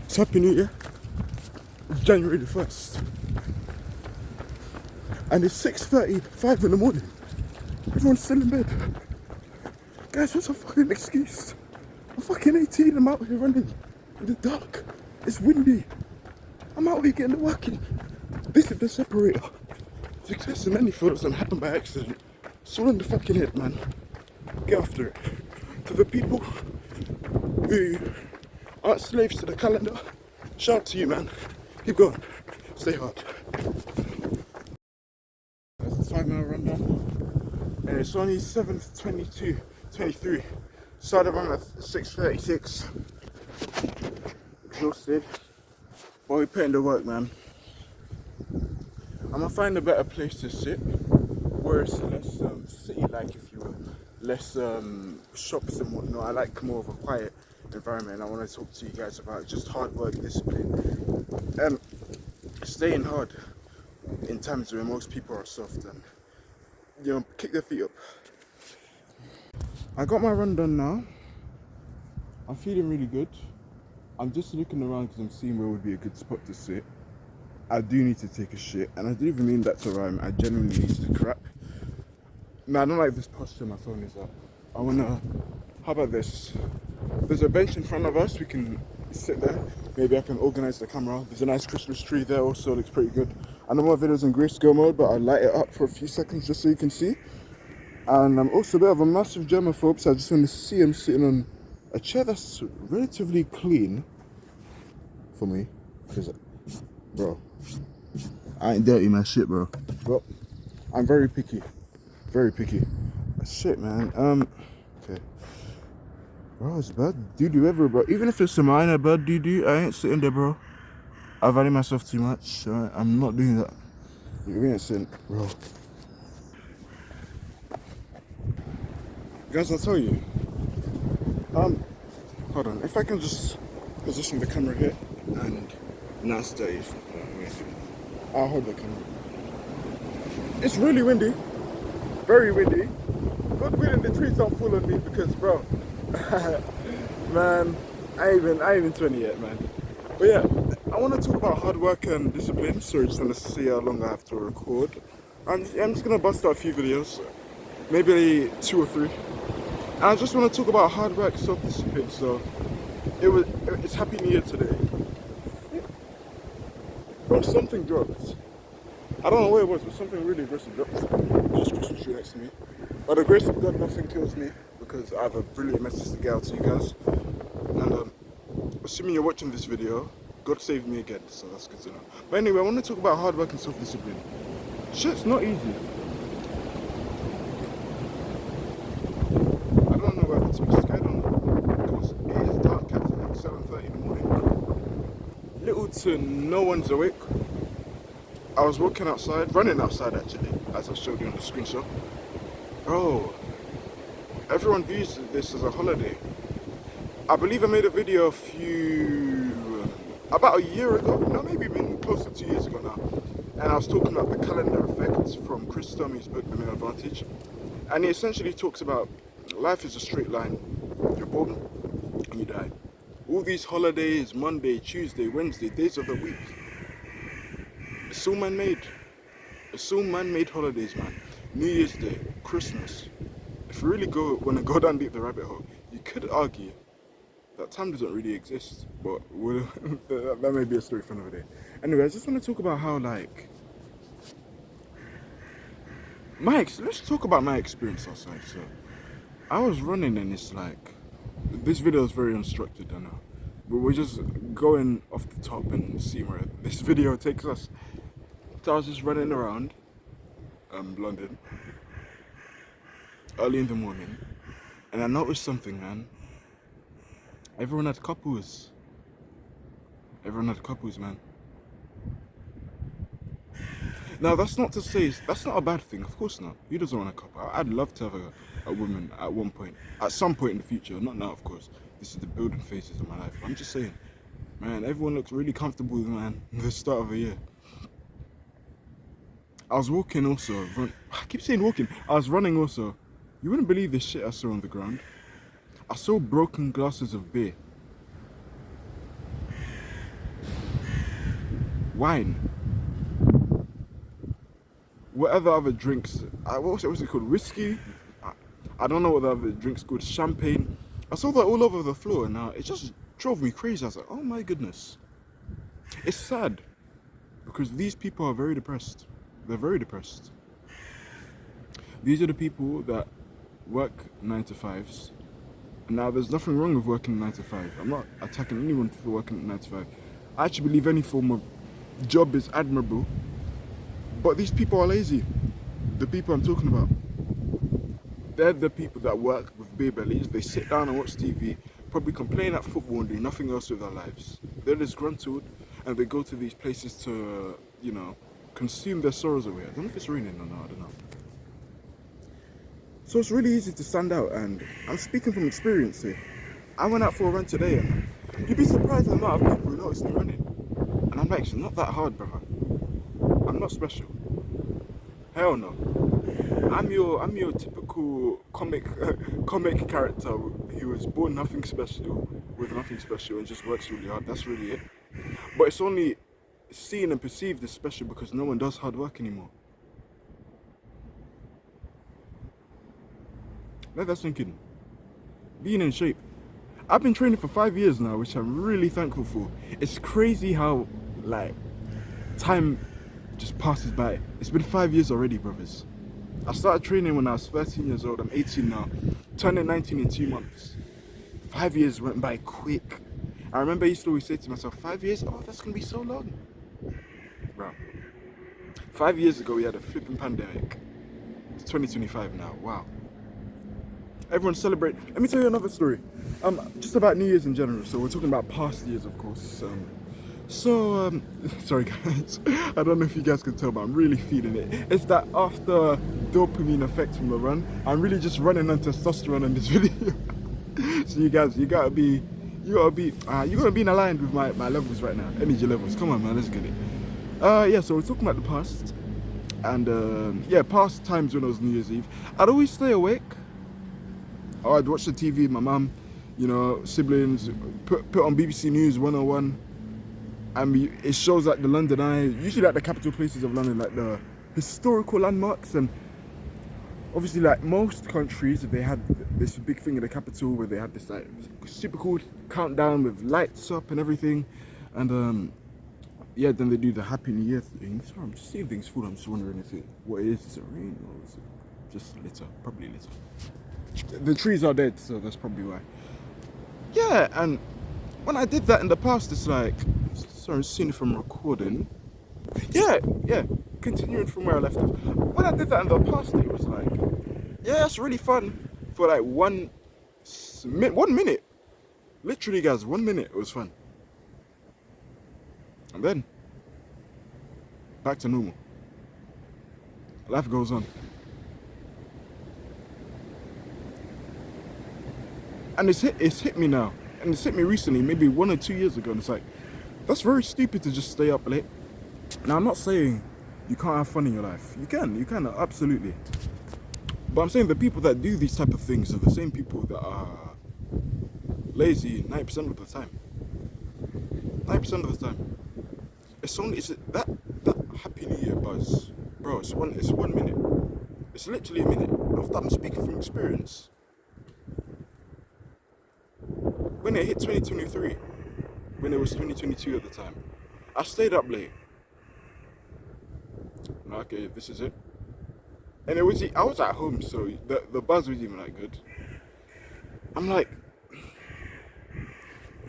It's Happy New Year. It's January the 1st. And it's 6:35 in the morning. Everyone's still in bed. Guys, what's a fucking excuse? I'm fucking 18, I'm out here running in the dark. It's windy. I'm out here getting the working. This is the separator. Success in any field doesn't happen by accident. It's all in the fucking head, man. Get after it. To the people who aren't slaves to the calendar, shout out to you, man. Keep going. Stay hard. That's a 5 mile rundown. And it's only 7:22:23. Started around at 6:36. Exhausted. But we put in the work, man. I'm gonna find a better place to sit where it's less city-like, if you will. Less shops and whatnot. I like more of a quiet environment. I want to talk to you guys about just hard work, discipline, staying hard in times where most people are soft and, you know, kick their feet up. I got my run done now. I'm feeling really good. I'm just looking around because I'm seeing where would be a good spot to sit. I do need to take a shit, and I don't even mean that to rhyme. I genuinely need to crap. No, I don't like this posture my phone is up. How about this? There's a bench in front of us, we can sit there. Maybe I can organize the camera. There's a nice Christmas tree there also, looks pretty good. I know my video's in grayscale mode, but I'll light it up for a few seconds just so you can see. And I'm also a bit of a massive germaphobe, so I just want to see him sitting on a chair that's relatively clean for me. Because, bro, I ain't dirty my shit, bro. But I'm very picky. Very picky. Shit, man. Okay. Bro, it's bad doo-doo ever, bro. Even if it's a minor bad doo-doo, I ain't sitting there, bro. I value myself too much. I'm not doing that. You ain't sitting, bro. Guys, I'll tell you. Hold on. If I can just position the camera here and not stay. I'll hold the camera. It's really windy. Very windy. God willing the trees don't fall on me because, bro, man, I ain't even 20 yet, man. But yeah, I want to talk about hard work and discipline. So just want to see how long I have to record. I'm just gonna bust out a few videos, maybe 2 or 3. And I just want to talk about hard work, self-discipline. So it's Happy New Year today. Bro, something dropped. I don't know where it was, but something really aggressive dropped. Just Christmas tree next to me. By the grace of God, nothing kills me because I have a brilliant message to get out to you guys. And assuming you're watching this video, God saved me again, so that's good to know. But anyway, I want to talk about hard work and self-discipline. Shit's not easy. I don't know whether to be scared or not because it is dark at like 7:30 in the morning. Little to no one's awake. I was walking outside, running outside actually, as I showed you on the screenshot. Bro, everyone views this as a holiday. I believe I made a video about a year ago, no, maybe even close to 2 years ago now. And I was talking about the calendar effect from Chris Stomey's book, The Male Advantage. And he essentially talks about life is a straight line. You're born and you die. All these holidays, Monday, Tuesday, Wednesday, days of the week, it's all man-made. It's all man-made holidays, man. New Year's Day, Christmas. If you really want to go down deep the rabbit hole, you could argue that time doesn't really exist. But that may be a story for another day. Anyway, I just want to talk about how, like, let's talk about my experience outside. So, I was running and it's like, this video is very unstructured, I know. But we're just going off the top and see where this video takes us. So I was just running around London early in the morning and I noticed something, man. Everyone had couples. Man. Now that's not to say that's not a bad thing, of course not. Who doesn't want a couple? I'd love to have a woman at one point, at some point in the future, not now of course. This is the building phases of my life. I'm just saying, man, everyone looks really comfortable, man, the start of the year. I was walking also, I keep saying walking, I was running also. You wouldn't believe the shit I saw on the ground. I saw broken glasses of beer. wine, whatever other drinks, what's it called? Whiskey? I don't know what the other drinks called. Champagne. I saw that all over the floor, and it just drove me crazy. I was like, oh my goodness. It's sad because these people are very depressed. They're very depressed. These are the people that work 9 to 5s. Now, there's nothing wrong with working 9 to 5. I'm not attacking anyone for working 9 to 5. I actually believe any form of job is admirable. But these people are lazy. The people I'm talking about. They're the people that work with beer bellies. They sit down and watch TV, probably complain at football and do nothing else with their lives. They're disgruntled and they go to these places to, consume their sorrows away. I don't know if it's raining or not, I don't know. So it's really easy to stand out, and I'm speaking from experience here. I went out for a run today and you'd be surprised at the amount of people who notice me running. And I'm like, it's not that hard, brother. I'm not special. Hell no. I'm your typical comic character who was born nothing special, with nothing special, and just works really hard. That's really it. But it's only seen and perceived as special because no one does hard work anymore. Let that sink in. Being in shape. I've been training for 5 years now, which I'm really thankful for. It's crazy how time just passes by. It's been 5 years already, brothers. I started training when I was 13 years old. I'm 18 now. Turning 19 in 2 months. 5 years went by quick. I remember I used to always say to myself, 5 years? Oh, that's going to be so long. Bro. 5 years ago, we had a flipping pandemic. It's 2025 now. Wow. Everyone celebrate. Let me tell you another story. Just about New Year's in general. So we're talking about past years, of course. Sorry guys, I don't know if you guys can tell, but I'm really feeling it. It's that after dopamine effect from the run. I'm really just running on testosterone in this video. So you guys, you gotta be in aligned with my levels right now, energy levels. Come on, man, let's get it. Yeah, so we're talking about the past, and past times when it was New Year's Eve. I'd always stay awake. I'd watch the TV. My mum, siblings, put on BBC News 101. It shows like the London Eye, usually like the capital places of London, like the historical landmarks, and obviously like most countries, they had this big thing in the capital where they had this like super cool countdown with lights up and everything, and then they do the Happy New Year thing. Sorry, I'm just seeing things fall. I'm just wondering what it is. Is it rain or is it just litter? Probably litter. The trees are dead, so that's probably why. Yeah, and when I did that in the past, it's like, sorry, I'm seeing if I'm recording. Yeah, continuing from where I left off. When I did that in the past, it was like, yeah, it's really fun for like 1 minute. Literally, guys, 1 minute, it was fun. And then, back to normal. Life goes on. And it's hit me now. And it's hit me recently, maybe 1 or 2 years ago, and it's like, that's very stupid to just stay up late. Now, I'm not saying you can't have fun in your life. You can, absolutely. But I'm saying the people that do these type of things are the same people that are lazy 90% of the time. 90% of the time. It's that Happy New Year buzz, bro. It's 1 minute. It's literally a minute. I'm speaking from experience. When it hit 2023, when it was 2022 at the time, I stayed up late. Okay, this is it. And I was at home, so the buzz was even that good. I'm like,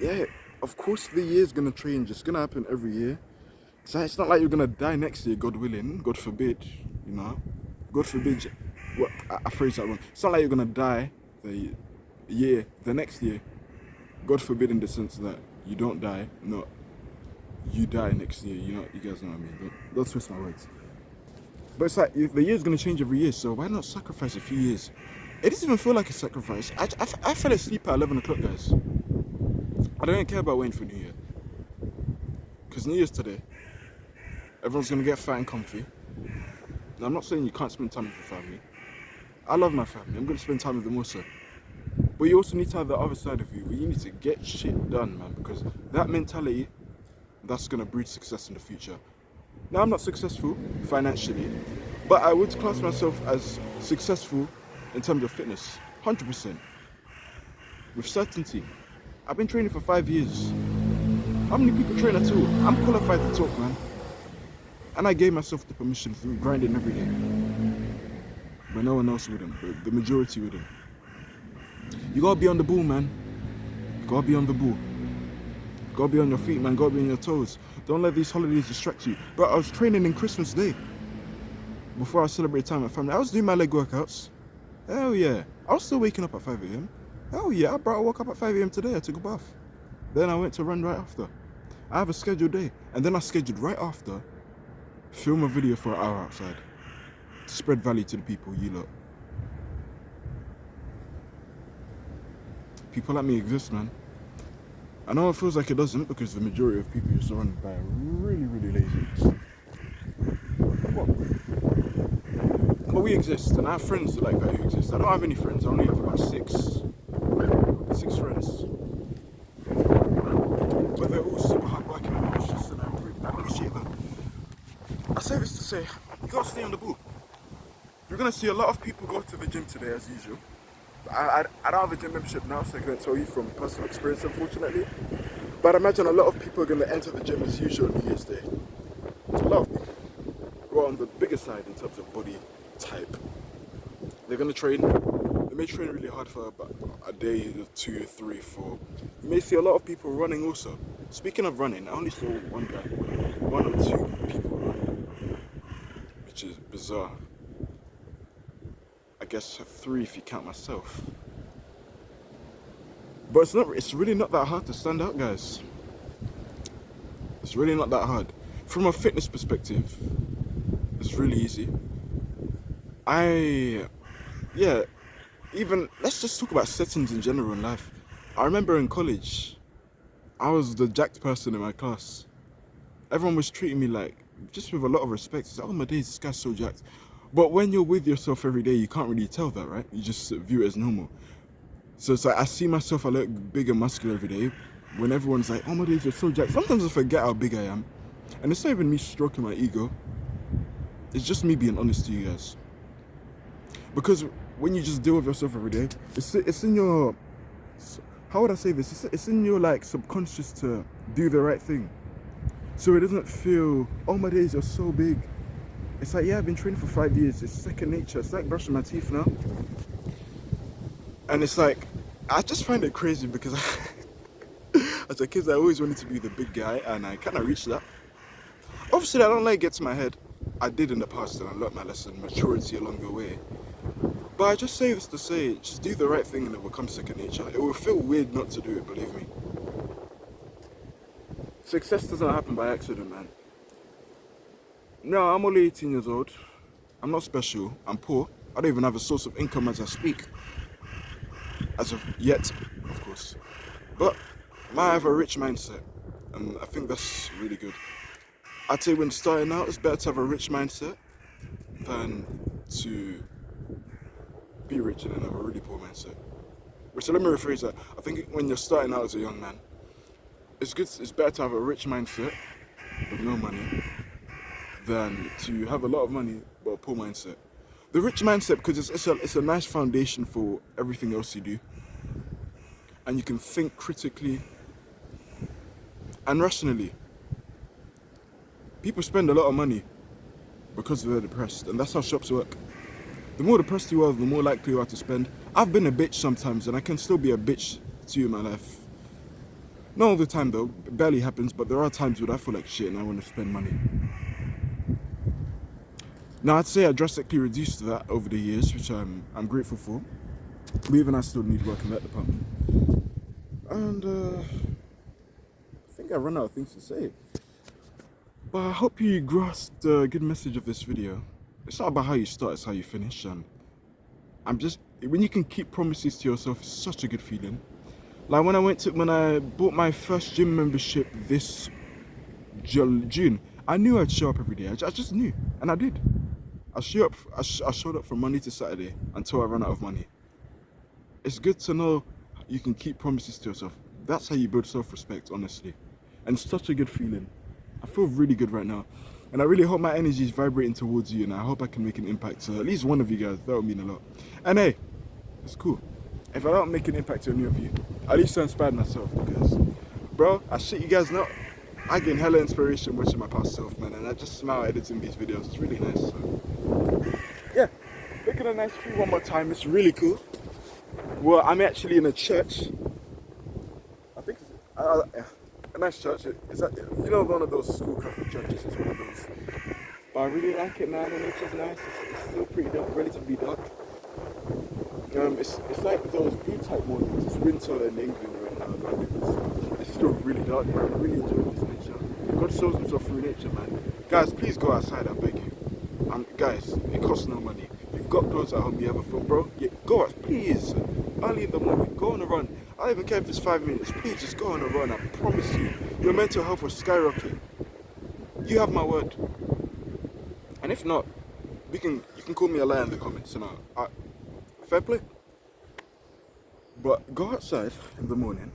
yeah, of course the year's gonna change. It's gonna happen every year. So it's not like you're gonna die next year, God willing, God forbid, God forbid. Well, I phrased that wrong. It's not like you're gonna die the next year. God forbid, in the sense that you don't die, no, you die next year. You guys know what I mean. Don't twist my words. But it's like the year's gonna change every year, so why not sacrifice a few years? It doesn't even feel like a sacrifice. I fell asleep at 11 o'clock, guys. I don't even care about waiting for New Year, because New Year's today. Everyone's gonna get fat and comfy. Now, I'm not saying you can't spend time with your family. I love my family. I'm gonna spend time with them also. But you also need to have the other side of you, where you need to get shit done, man, because that mentality that's gonna breed success in the future. Now, I'm not successful financially, but I would class myself as successful in terms of fitness, 100%, with certainty. I've been training for 5 years. How many people train at all? I'm qualified to talk, man. And I gave myself the permission through grinding every day. But no one else wouldn't, but the majority wouldn't. You gotta be on the ball, man. You gotta be on the ball. You gotta be on your feet, man. You gotta be on your toes. Don't let these holidays distract you. Bro, I was training in Christmas Day. Before I celebrate time with family, I was doing my leg workouts. Hell yeah. I was still waking up at 5 a.m. Hell yeah, I woke up at 5 a.m. today. I took a bath. Then I went to run right after. I have a scheduled day. And then I scheduled right after, film a video for an hour outside. Spread value to the people, you lot. People like me exist, man. I know it feels like it doesn't because the majority of people are surrounded by really, really lazy. But we exist, and I have friends like that who exist. I don't have any friends. I only have about six friends. But they're all super hardworking and ambitious, and I appreciate them. I say this to say, you gotta stay on the ball. You're gonna see a lot of people go to the gym today as usual. I don't have a gym membership now, so I can't tell you from personal experience, unfortunately. But I imagine a lot of people are gonna enter the gym as usual on New Year's Day. A lot of people who are on the bigger side in terms of body type. They're gonna train. They may train really hard for about a day, 2, 3, 4. You may see a lot of people running also. Speaking of running, I only saw one guy, 1 or 2 people running, which is bizarre. I guess 3 if you count myself. But it's really not that hard to stand out, guys. It's really not that hard. From a fitness perspective, it's really easy. Even let's just talk about settings in general in life. I remember in college, I was the jacked person in my class. Everyone was treating me like, just with a lot of respect. It's like, oh my days, this guy's so jacked. But when you're with yourself every day, you can't really tell that, right? You just view it as normal. So it's like, I see myself, I look big and muscular every day. When everyone's like, oh my days, you're so jacked. Sometimes I forget how big I am. And it's not even me stroking my ego. It's just me being honest to you guys. Because when you just deal with yourself every day, it's in your, how would I say this? It's in your like subconscious to do the right thing. So it doesn't feel, oh my days, you're so big. It's like, yeah, I've been training for 5 years. It's second nature. It's like brushing my teeth now. And it's like, I just find it crazy because as a kid, I always wanted to be the big guy, and I kind of reached that. Obviously, I don't let it get to my head. I did in the past, and I learned my lesson, maturity along the way. But I just say this to say, just do the right thing and it will come second nature. It will feel weird not to do it, believe me. Success doesn't happen by accident, man. No, I'm only 18 years old. I'm not special. I'm poor. I don't even have a source of income as I speak. As of yet, of course. But I have a rich mindset. And I think that's really good. I'd say when starting out, it's better to have a rich mindset than to be rich and then have a really poor mindset. So let me rephrase that. I think when you're starting out as a young man, it's better to have a rich mindset with no money than to have a lot of money but a poor mindset. The rich mindset, because it's a nice foundation for everything else you do, and you can think critically and rationally. People spend a lot of money because they're depressed, and that's how shops work. The more depressed you are, the more likely you are to spend. I've been a bitch sometimes, and I can still be a bitch to you in my life. Not all the time though, it barely happens, but there are times when I feel like shit and I want to spend money. Now I'd say I drastically reduced that over the years, which I'm grateful for. But even I still need work in that department. And I think I run out of things to say. But I hope you grasped the good message of this video. It's not about how you start, it's how you finish. And when you can keep promises to yourself, it's such a good feeling. Like when I bought my first gym membership this June, I knew I'd show up every day. I just knew, and I did. I showed up from Monday to Saturday until I ran out of money. It's good to know you can keep promises to yourself. That's how you build self-respect, honestly. and it's such a good feeling. I feel really good right now, and I really hope my energy is vibrating towards you, and I hope I can make an impact to at least one of you guys. That would mean a lot. And hey, it's cool. If I don't make an impact to any of you, at least I inspired myself, because, bro, I shit you guys not. I gain hella inspiration watching my past self, man, and I just smile editing these videos. It's really nice. So, yeah, look at a nice tree one more time. It's really cool. Well, I'm actually in a church. I think it's a nice church. Is that, you know, one of those school Catholic churches? It's one of those. But I really like it, man. The nature's nice. It's still pretty dark, relatively dark. It's like those blue type mornings. It's winter in England right now, but it's still really dark, man. I really enjoy this nature. God shows himself through nature, man. Guys, please go outside, I beg you. Guys, it costs no money. You've got clothes at home, you have a phone, bro. Yeah, go out, please. Early in the morning, go on a run. I don't even care if it's 5 minutes. Please, just go on a run. I promise you, your mental health will skyrocket. You have my word. And if not, you can call me a liar in the comments. You know, fair play. But go outside in the morning.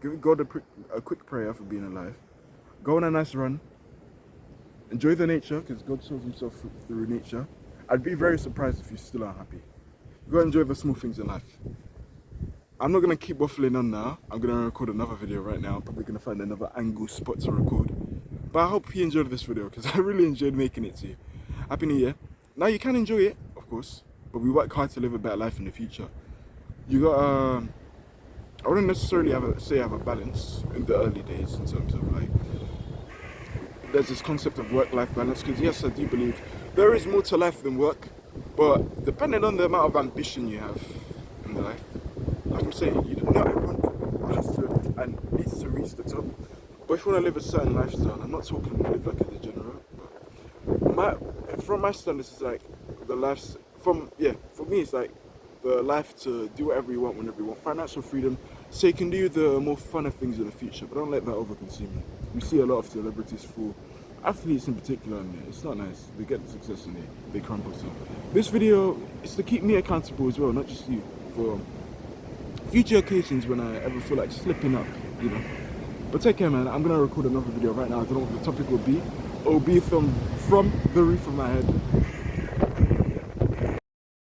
Give God a quick prayer for being alive. Go on a nice run. Enjoy the nature, because God shows himself through nature. I'd be very surprised if you still aren't happy. Go enjoy the small things in life. I'm not going to keep waffling on now. I'm going to record another video right now. I'm probably going to find another angle spot to record. But I hope you enjoyed this video, because I really enjoyed making it to you. Happy New Year. Now you can enjoy it, of course, but we work hard to live a better life in the future. You got, I wouldn't necessarily have a balance in the early days in terms of like, there's this concept of work-life balance, because yes, I do believe there is more to life than work, but depending on the amount of ambition you have in life, like I'm saying, not everyone has to and needs to reach the top. But if you want to live a certain lifestyle, I'm not talking live like a degenerate, but from my standards, it's like the life for me, it's like the life to do whatever you want whenever you want, financial freedom, so you can do the more funner things in the future, but don't let that overconsume you. We see a lot of celebrities fall, athletes in particular, and it's not nice. They get the success and they crumble. So this video is to keep me accountable as well, not just you, for future occasions when I ever feel like slipping up, you know. But take care, man. I'm gonna record another video right now. I don't know what the topic will be. It will be from the roof of my head.